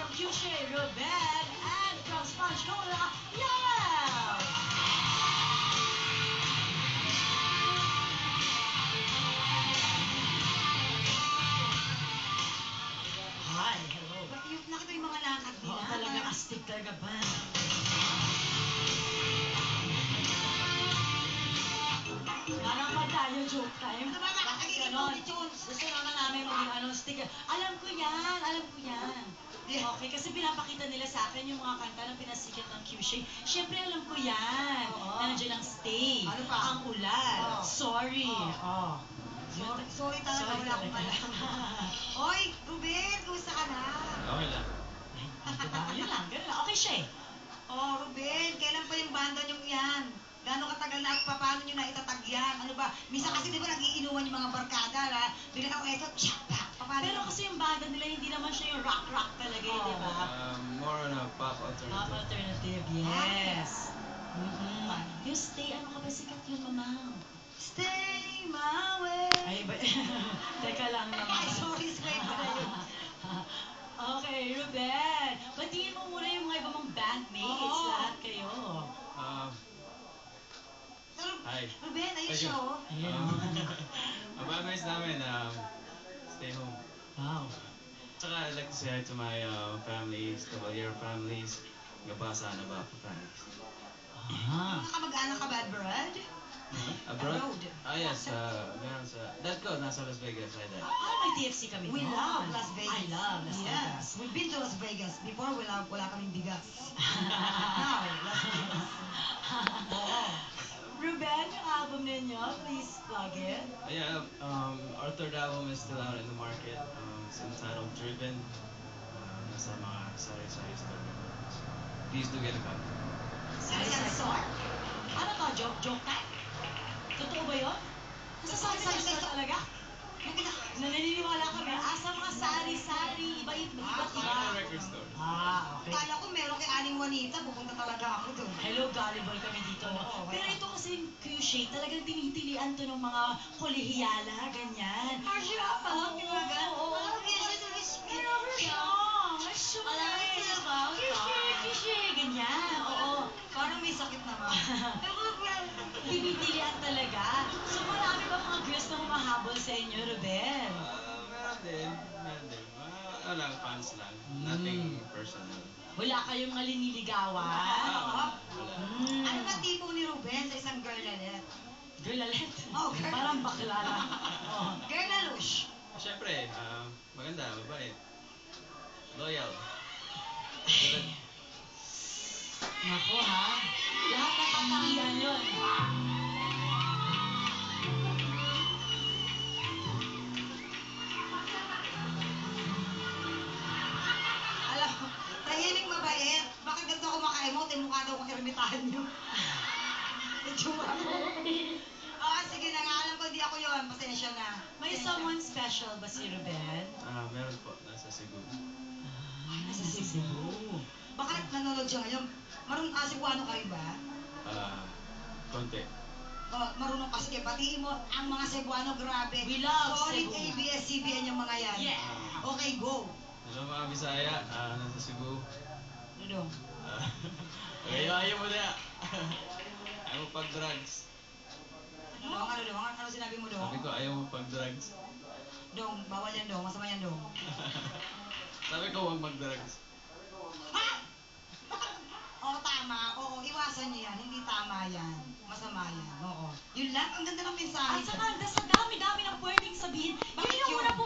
from Cushie, Ruben, and from Sponge Cola, Yel! Hi, hello. Nakita yung mga lakad nila. Oo, talagang astig talaga ba? Parang pa tayo joke time. Ano ba, Bakit nagiging ganon? multitudes? Gusto naman namin maging sticker. Alam ko yan, alam ko yan. Okay, kasi pinapakita nila sa akin yung mga kanta na pinasikat ng Cushie. Siyempre alam ko yan. Oo. Nandiyan ang stay. Ano pa? Ang ulan. Oo. Sorry. Oo. Sorry talaga, Sorry wala akong talaga. alam. Hoy, Ruben, kumusta ka na? Okay lang. Diba? Yun lang, ganun lang. Okay siya eh. Oh, Ruben, kailan pa yung banda niyong yan? Gano'ng katagal na at paano niyo na itatag yan? Ano ba? Minsan kasi di ba nagiinuman yung mga barkada na bigla ako eto, tsak, paano? Pero kasi yung banda nila hindi naman siya yung rock talaga eh, di ba? More on a pop Pop alternative. alternative, yes. Yung stay, ano ka ba sikat yun, mamang? Stay my way. Ay, ba? Teka lang naman. Ay, sorry, sway ko na yun. Okay, Ruben. Batiin mo muna yung mga iba mong bandmates. Oo. Lahat kayo. Hi. Ruben, ayun siya, oh. Ayan. Ang bandmates namin, stay home. Wow. Tsaka I'd like to say hi to my families, the Valier families, Gabasa and Abaco families. Ah. Mga kamag-anak ka ba, Brad? Abroad? Abroad. Yes, meron sa... Dad ko, nasa Las Vegas, hi Dad. Ah, may TFC kami We doon. love Las Vegas. I love Las Vegas. Yes, we've been to Las Vegas. Before, wala kaming bigas. Now, Las Vegas. Oo. Ruben, yung album ninyo, please plug it. Yeah, our third album is still out in the market. It's entitled Driven. Nasa mga sari-sari store. Please do get a copy. Sari-sari store? Ano to? Joke time? Totoo ba yun? Nasa sari-sari store talaga? Naniniwala kami. Sa mga sari-sari, iba't iba. Sa record store. Okay. Kala ko meron kay Aling Juanita, pupunta talaga ako doon. Hello, gullible kami dito. No? Oo, Pero ito kasi yung Cushie, talagang tinitilian to ng mga kolehiyala, ganyan. Marcia, Oo, di ba gan? oo. Grabe siya. Ay, siyempre. Cushie, ganyan. Oo. Parang may sakit naman. Tinitilian talaga. So marami ba mga girls na humahabol sa inyo, Ruben? Meron din. Ano lang, fans lang. Nothing personal. Wala kayong mga liniligawan? Wala. Ano ba tipo ni Ruben sa isang girl lalet? Girl, alet. Oh, girl. Parang bakla lang. Oh. Girl lalush. Siyempre, maganda, mabait. Loyal. Tulad. Nako ha. Lahat ng katangian yun. Alam mo, tahimik mabait. Bakit ganito ako maka-emote? Mukha daw kong ermitahan nyo. Itsura ko. Sige na nga. Alam ko hindi ako yon. Pasensya na. May someone special ba si Ruben? Meron po, nasa Cebu. Ay, nasa Cebu. Baka nanonood siya ngayon. Marunong Cebuano kayo ba? Konti. Marunong kasi batiin mo ang mga Cebuano, grabe. We love Solid Cebu. ABS-CBN yung mga yan. Yeah. Okay, go. Hello mga Bisaya, nasa Cebu. Dudong. Ayaw mo na. Ayaw mo pag-drugs. Ano sinabi mo, Dong? Sabi ko, ayaw mo pag-drugs. Dong, bawal yan, Dong. Masama yan, Dong. Sabi ko, huwag mag-drugs. Ha? Oo, tama. Oo, iwasan niyo yan. Hindi tama yan. Masama yan. Oo. Yun lang. Ang ganda ng mensahe. At saka, sa dami-dami ng pwedeng sabihin, yun Bakit yung yun? una po